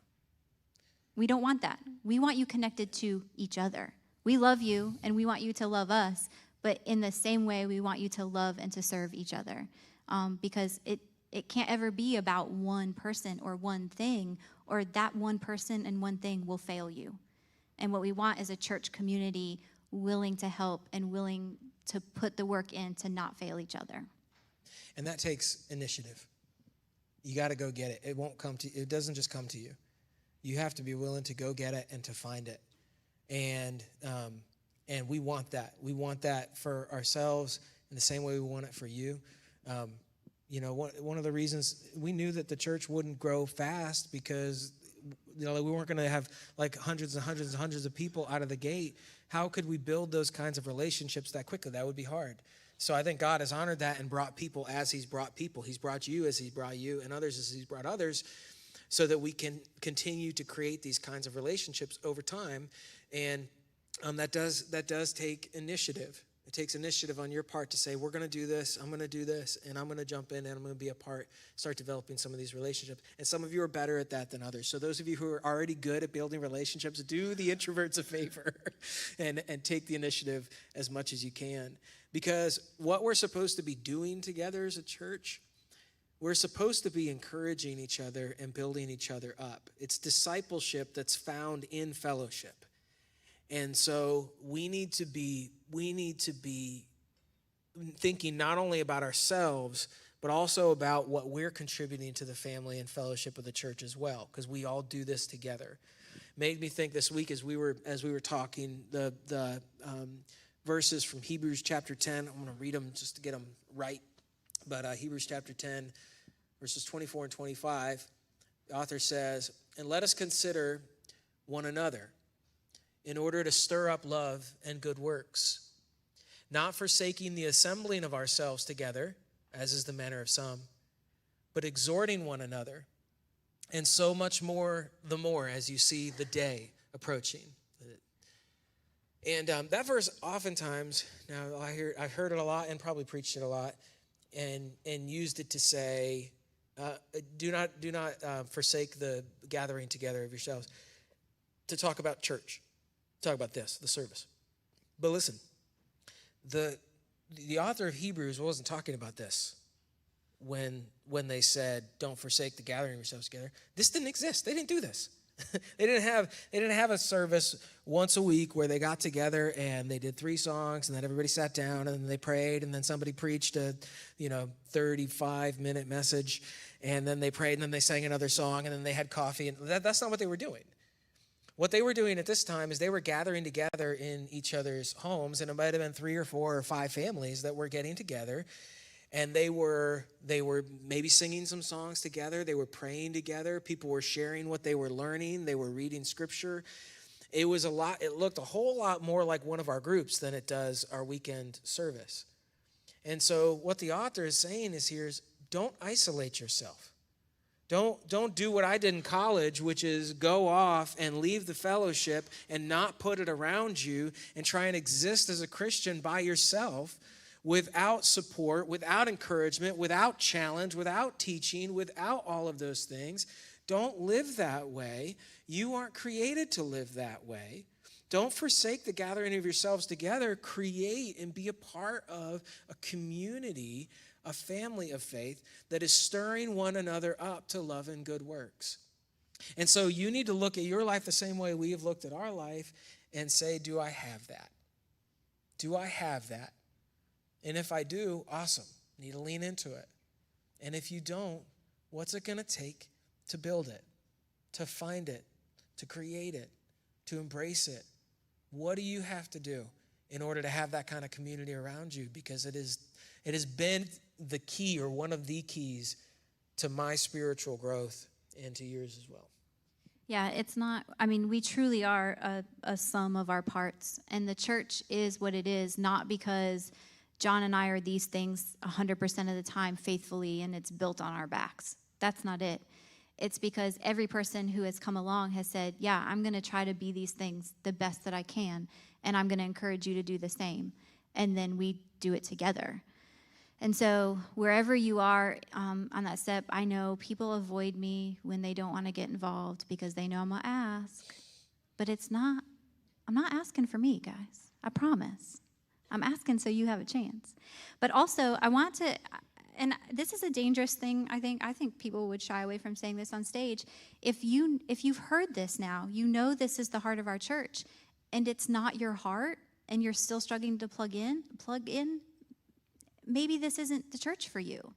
We don't want that. We want you connected to each other. We love you, and we want you to love us, but in the same way, we want you to love and to serve each other, because it can't ever be about one person or one thing, or that one person and one thing will fail you. And what we want is a church community willing to help and willing to put the work in to not fail each other. And that takes initiative. You got to go get it. It won't come to you. It doesn't just come to you. You have to be willing to go get it and to find it. And we want that. We want that for ourselves in the same way we want it for you. One of the reasons we knew that the church wouldn't grow fast because we weren't going to have like hundreds and hundreds and hundreds of people out of the gate. How could we build those kinds of relationships that quickly? That would be hard. So I think God has honored that and brought people as he's brought people. He's brought you as he brought you, and others as he's brought others, so that we can continue to create these kinds of relationships over time. And that does take initiative. It takes initiative on your part to say, we're going to do this, I'm going to do this, and I'm going to jump in and I'm going to be a part, start developing some of these relationships. And some of you are better at that than others. So those of you who are already good at building relationships, do the introverts a favor and take the initiative as much as you can. Because what we're supposed to be doing together as a church, we're supposed to be encouraging each other and building each other up. It's discipleship that's found in fellowship. And so we need to be thinking not only about ourselves, but also about what we're contributing to the family and fellowship of the church as well, because we all do this together. Made me think this week as we were talking, the verses from Hebrews chapter 10. I'm going to read them just to get them right. But Hebrews chapter 10, verses 24 and 25, the author says, "And let us consider one another in order to stir up love and good works, not forsaking the assembling of ourselves together, as is the manner of some, but exhorting one another, and so much more the more as you see the day approaching." And that verse oftentimes, now I've heard it a lot and probably preached it a lot, and used it to say, do not forsake the gathering together of yourselves, to talk about church, talk about this, the service. But listen, the author of Hebrews wasn't talking about this when they said, don't forsake the gathering of yourselves together. This didn't exist. They didn't do this. They didn't have a service once a week where they got together and they did 3 songs and then everybody sat down and then they prayed and then somebody preached a 35-minute message and then they prayed and then they sang another song and then they had coffee, and that's not what they were doing. What they were doing at this time is they were gathering together in each other's homes, and it might have been 3 or 4 or 5 families that were getting together. And they were maybe singing some songs together. They were praying together. People were sharing what they were learning. They were reading scripture. It looked a whole lot more like one of our groups than it does our weekend service. And so what the author is saying is don't isolate yourself. Don't do what I did in college, which is go off and leave the fellowship and not put it around you and try and exist as a Christian by yourself, without support, without encouragement, without challenge, without teaching, without all of those things. Don't live that way. You aren't created to live that way. Don't forsake the gathering of yourselves together. Create and be a part of a community, a family of faith that is stirring one another up to love and good works. And so you need to look at your life the same way we have looked at our life and say, do I have that? Do I have that? And if I do, awesome. Need to lean into it. And if you don't, what's it going to take to build it, to find it, to create it, to embrace it? What do you have to do in order to have that kind of community around you? Because it has been the key, or one of the keys, to my spiritual growth and to yours as well. Yeah, it's not, I mean, we truly are a sum of our parts. And the church is what it is, not because John and I are these things 100% of the time faithfully and it's built on our backs. That's not it. It's because every person who has come along has said, yeah, I'm going to try to be these things the best that I can, and I'm going to encourage you to do the same. And then we do it together. And so wherever you are on that step, I know people avoid me when they don't want to get involved because they know I'm going to ask. But I'm not asking for me, guys. I promise. I'm asking so you have a chance. But also, I want to, and this is a dangerous thing, I think people would shy away from saying this on stage. If you've heard this now, you know this is the heart of our church, and it's not your heart, and you're still struggling to plug in, maybe this isn't the church for you.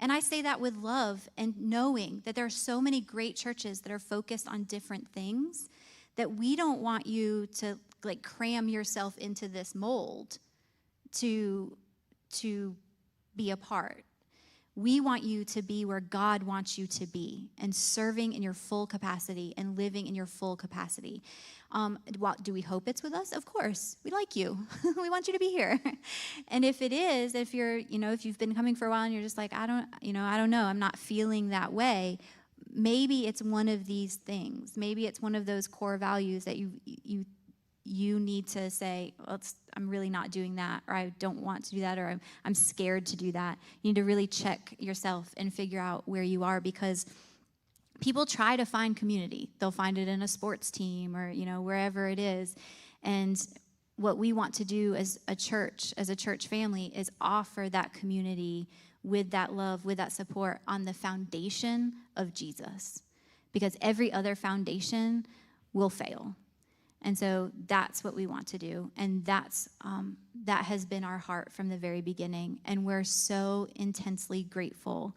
And I say that with love and knowing that there are so many great churches that are focused on different things that we don't want you to like cram yourself into this mold to be a part. We want you to be where God wants you to be and serving in your full capacity and living in your full capacity. Do we hope it's with us? Of course. We like you. We want you to be here. And if it is, if you've been coming for a while and you're just like, I don't know, I'm not feeling that way, maybe it's one of these things. Maybe it's one of those core values that you need to say, well, I'm really not doing that, or I don't want to do that, or I'm scared to do that. You need to really check yourself and figure out where you are, because people try to find community. They'll find it in a sports team or, wherever it is. And what we want to do as a church family, is offer that community with that love, with that support on the foundation of Jesus. Because every other foundation will fail. And so that's what we want to do. And that has been our heart from the very beginning. And we're so intensely grateful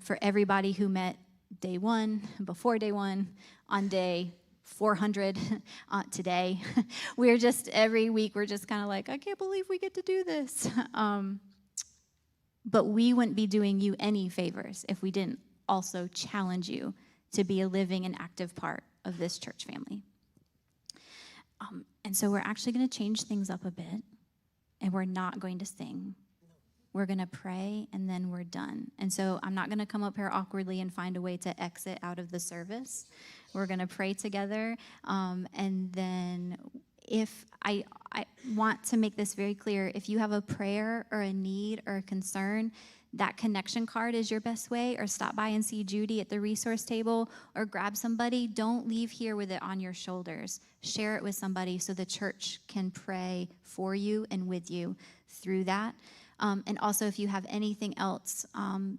for everybody who met day one, before day one, on day 400 today. We're just, every week, we're just kind of like, I can't believe we get to do this. But we wouldn't be doing you any favors if we didn't also challenge you to be a living and active part of this church family. And so we're actually going to change things up a bit, and we're not going to sing. We're going to pray, and then we're done. And so I'm not going to come up here awkwardly and find a way to exit out of the service. We're going to pray together, and then if I want to make this very clear, if you have a prayer or a need or a concern, that connection card is your best way, or stop by and see Judy at the resource table, or grab somebody. Don't leave here with it on your shoulders. Share it with somebody so the church can pray for you and with you through that. And also, if you have anything else,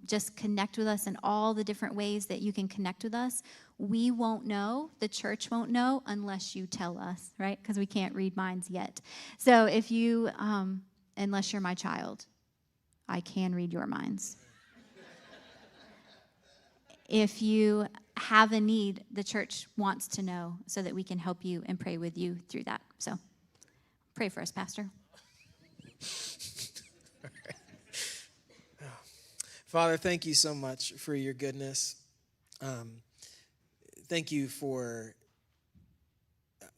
just connect with us in all the different ways that you can connect with us. We won't know, the church won't know unless you tell us, right? Because we can't read minds yet. So if you, unless you're my child, I can read your minds. If you have a need, the church wants to know so that we can help you and pray with you through that. So pray for us, Pastor. Father, thank you so much for your goodness. Thank you for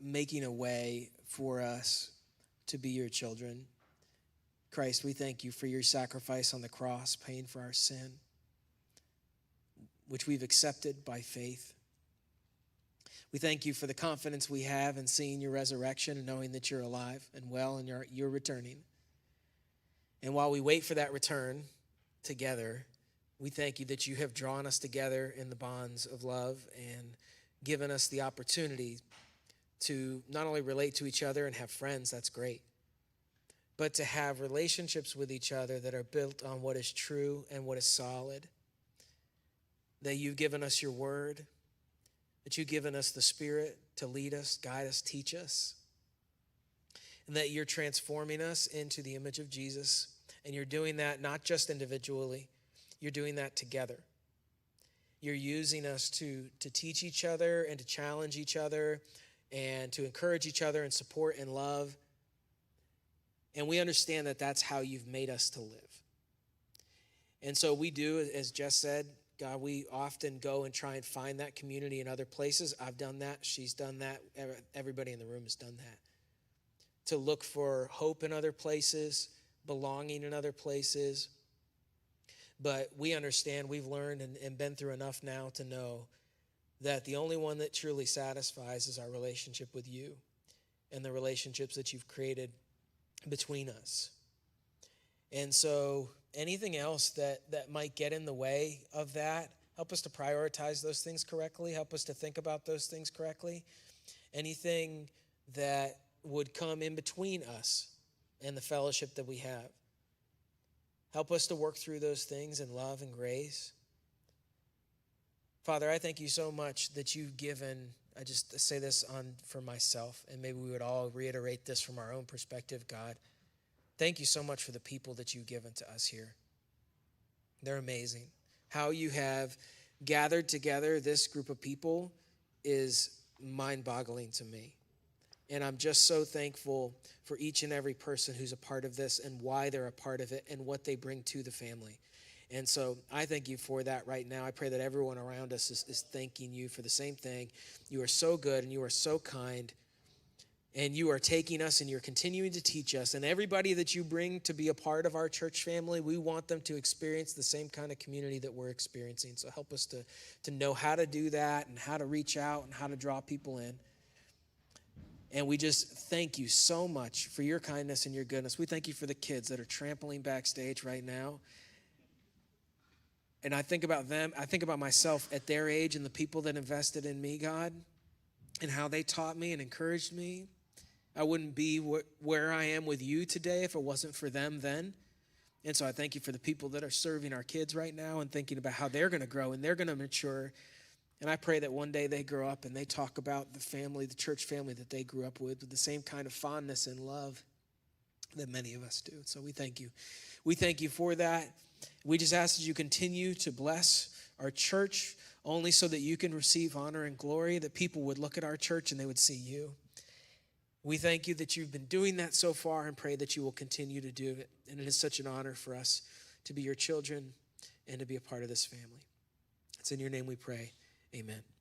making a way for us to be your children. Christ, we thank you for your sacrifice on the cross, paying for our sin, which we've accepted by faith. We thank you for the confidence we have in seeing your resurrection and knowing that you're alive and well and you're returning. And while we wait for that return together, we thank you that you have drawn us together in the bonds of love and given us the opportunity to not only relate to each other and have friends, that's great, but to have relationships with each other that are built on what is true and what is solid. That you've given us your word, that you've given us the Spirit to lead us, guide us, teach us. and that you're transforming us into the image of Jesus. And you're doing that not just individually, you're doing that together. You're using us to teach each other and to challenge each other and to encourage each other and support and love. And we understand that that's how you've made us to live. And so we do, as Jess said, God, we often go and try and find that community in other places. I've done that. She's done that. Everybody in the room has done that. To look for hope in other places, belonging in other places. But we understand, we've learned and been through enough now to know that the only one that truly satisfies is our relationship with you and the relationships that you've created between us. And so anything else that might get in the way of that, help us to prioritize those things correctly. Help us to think about those things correctly. Anything that would come in between us and the fellowship that we have. Help us to work through those things in love and grace. Father, I thank you so much that you've given, I just say this for myself, and maybe we would all reiterate this from our own perspective, God. Thank you so much for the people that you've given to us here. They're amazing. How you have gathered together this group of people is mind-boggling to me. And I'm just so thankful for each and every person who's a part of this and why they're a part of it and what they bring to the family. And so I thank you for that right now. I pray that everyone around us is thanking you for the same thing. You are so good and you are so kind. And you are taking us and you're continuing to teach us. And everybody that you bring to be a part of our church family, we want them to experience the same kind of community that we're experiencing. So help us to know how to do that and how to reach out and how to draw people in. And we just thank you so much for your kindness and your goodness. We thank you for the kids that are trampling backstage right now. And I think about them. I think about myself at their age and the people that invested in me, God, and how they taught me and encouraged me. I wouldn't be where I am with you today if it wasn't for them then. And so I thank you for the people that are serving our kids right now and thinking about how they're going to grow and they're going to mature. And I pray that one day they grow up and they talk about the family, the church family that they grew up with the same kind of fondness and love that many of us do. So we thank you. We thank you for that. We just ask that you continue to bless our church only so that you can receive honor and glory, that people would look at our church and they would see you. We thank you that you've been doing that so far and pray that you will continue to do it. And it is such an honor for us to be your children and to be a part of this family. It's in your name we pray. Amen.